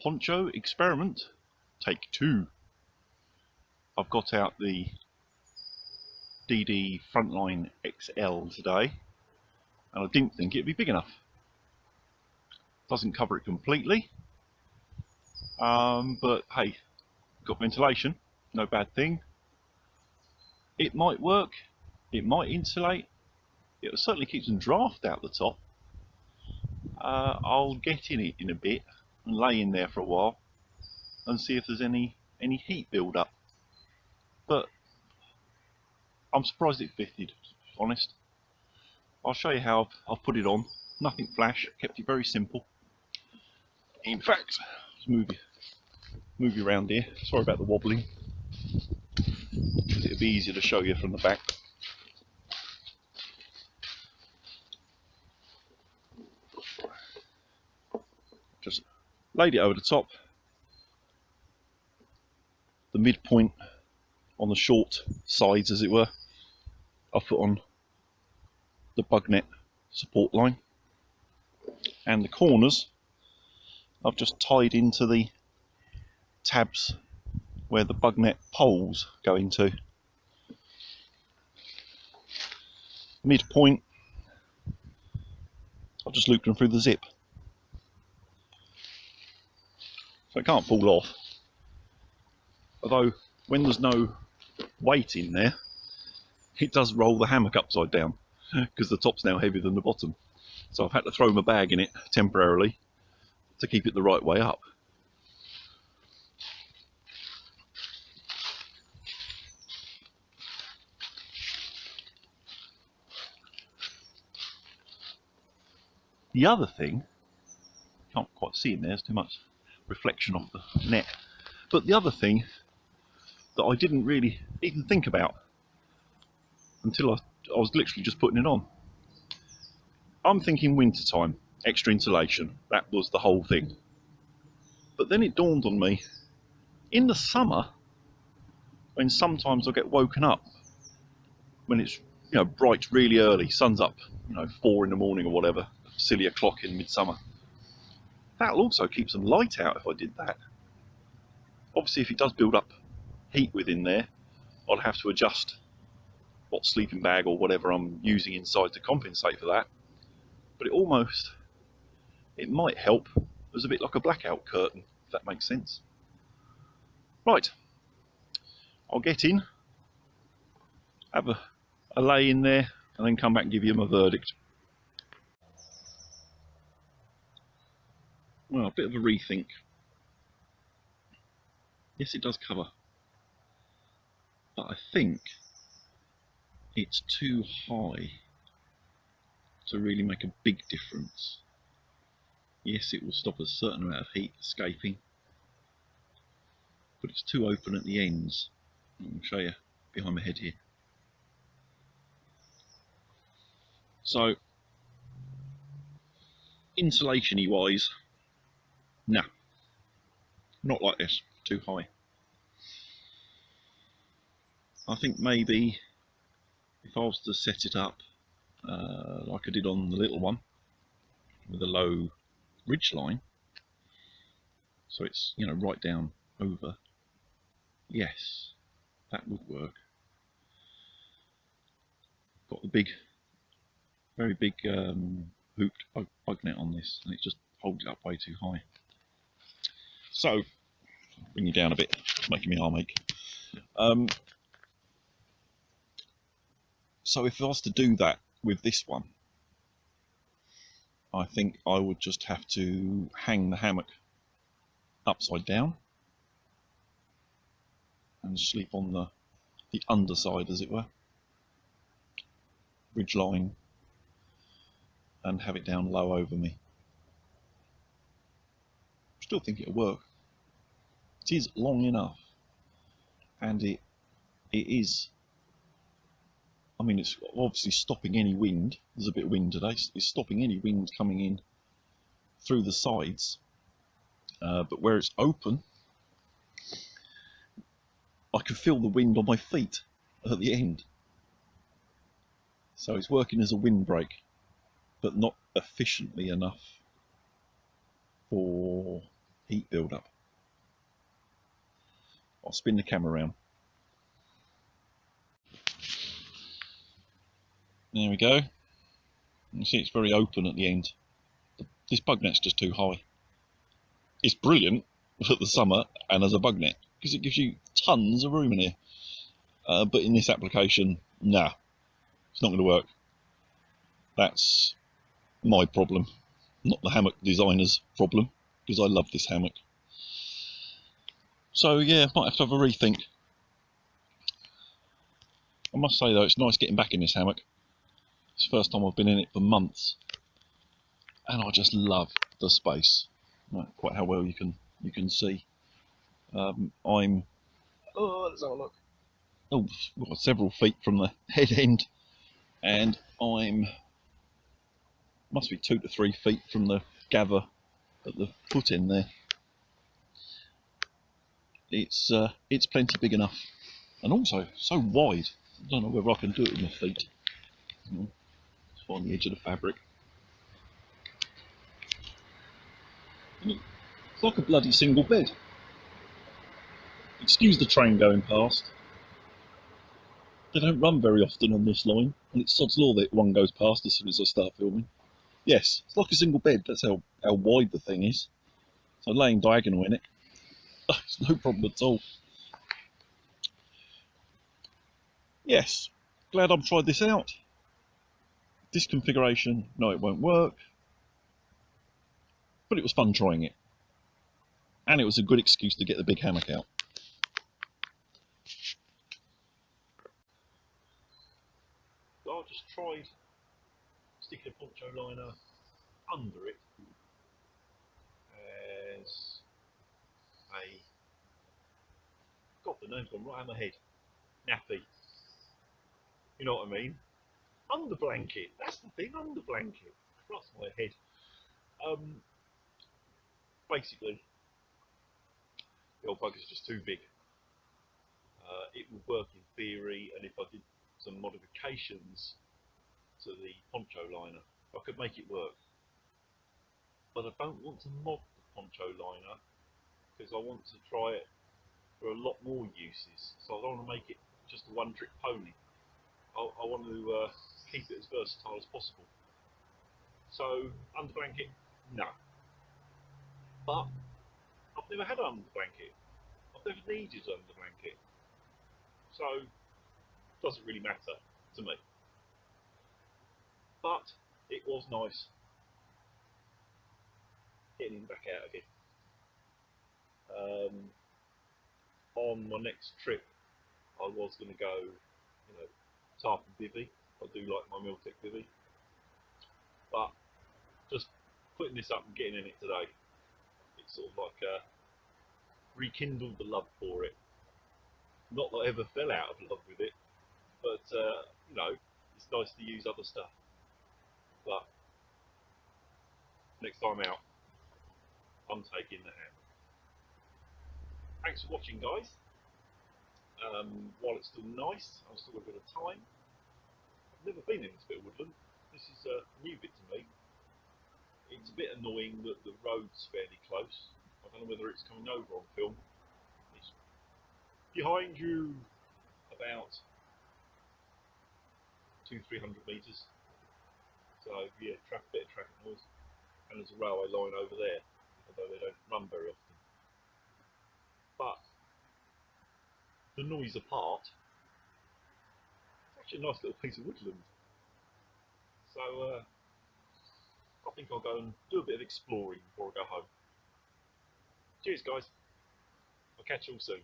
Poncho experiment, take 2. I've got out the DD Frontline XL today, and I didn't think it'd be big enough. Doesn't cover it completely, but hey, got ventilation, no bad thing. It might work, it might insulate, it certainly keeps some draft out the top. I'll get in it in a bit and lay in there for a while and see if there's any heat build up. But I'm surprised it fitted, to be honest. I'll show you how I've put it on. Nothing flash, kept it very simple. In fact, let's move you around here. Sorry about the wobbling, because it'll be easier to show you from the back. Just laid it over the top. The midpoint on the short sides, as it were, I've put on the bug net support line, and the corners I've just tied into the tabs where the bug net poles go into. Midpoint, I've just looped them through the zip, so it can't fall off. Although when there's no weight in there, it does roll the hammock upside down, because the top's now heavier than the bottom. So I've had to throw my bag in it temporarily to keep it the right way up. The other thing, can't quite see in there, there's too much reflection off the net, but the other thing that I didn't really even think about until I was literally just putting it on. I'm thinking winter time, extra insulation, that was the whole thing. But then it dawned on me, in the summer, when sometimes I get woken up, when it's bright really early, sun's up 4 in the morning or whatever, silly o'clock in midsummer, that'll also keep some light out if I did that. Obviously if it does build up heat within there, I'll have to adjust what sleeping bag or whatever I'm using inside to compensate for that. But it might help as a bit like a blackout curtain, if that makes sense. Right, I'll get in, have a lay in there, and then come back and give you my verdict. Well, a bit of a rethink. Yes, it does cover, but I think it's too high to really make a big difference. Yes, it will stop a certain amount of heat escaping, but it's too open at the ends. I'll show you behind my head here. So, insulation-y wise, nah, not like this, too high. I think maybe if I was to set it up like I did on the little one with a low ridge line, so it's right down over, yes, that would work. Got the very big hooped bug net on this, and it just holds it up way too high. So bring you down a bit, it's making my arm ache. So if I was to do that with this one, I think I would just have to hang the hammock upside down and sleep on the underside, as it were, ridge line, and have it down low over me. Still think it'll work. It is long enough, and it is, I mean, it's obviously stopping any wind. There's a bit of wind today. It's stopping any wind coming in through the sides, but where it's open, I can feel the wind on my feet at the end. So it's working as a windbreak, but not efficiently enough for heat build up. I'll spin the camera around. There we go. You see it's very open at the end. This bug net's just too high. It's brilliant for the summer and as a bug net because it gives you tons of room in here. But in this application, nah, it's not going to work. That's my problem, not the hammock designer's problem, because I love this hammock. So yeah, might have to have a rethink. I must say though, it's nice getting back in this hammock. It's the first time I've been in it for months, and I just love the space. Not quite how well you can see. I'm let's have a look. Oh, well, several feet from the head end, and I'm must be 2 to 3 feet from the gather at the foot end there. It's plenty big enough, and also so wide. I don't know whether I can do it with my feet. Just find the edge of the fabric. It's like a bloody single bed. Excuse the train going past. They don't run very often on this line, and it's sod's law that one goes past as soon as I start filming. Yes, it's like a single bed. That's how wide the thing is. So laying diagonal in it, it's no problem at all. Yes, glad I've tried this out. This configuration, no, it won't work. But it was fun trying it. And it was a good excuse to get the big hammock out. So I just tried sticking a poncho liner under it as a, God, the name's gone right out of my head, nappy. You know what I mean? Under blanket, that's the thing, under blanket. Across my head. Basically, the old bugger's just too big. It would work in theory, and if I did some modifications to the poncho liner, I could make it work. But I don't want to mod the poncho liner because I want to try it for a lot more uses. So I don't want to make it just a one-trick pony. I want to keep it as versatile as possible. So under blanket, no. But I've never had an under blanket. I've never needed an under blanket. So it doesn't really matter to me. But it was nice getting him back out again. On my next trip, I was going to go, tarp and bivvy. I do like my Miltech bivvy, but just putting this up and getting in it today, it's sort of like rekindled the love for it. Not that I ever fell out of love with it, but it's nice to use other stuff. But next time out, I'm taking the hammock. Thanks for watching, guys. While it's still nice, I've still got a bit of time. I've never been in this bit of woodland. This is a new bit to me. It's a bit annoying that the road's fairly close. I don't know whether it's coming over on film. It's behind you about 200-300 metres. So yeah, bit of traffic noise. And there's a railway line over there, although they don't run very often. But the noise apart, it's actually a nice little piece of woodland. So I think I'll go and do a bit of exploring before I go home. Cheers, guys. I'll catch you all soon.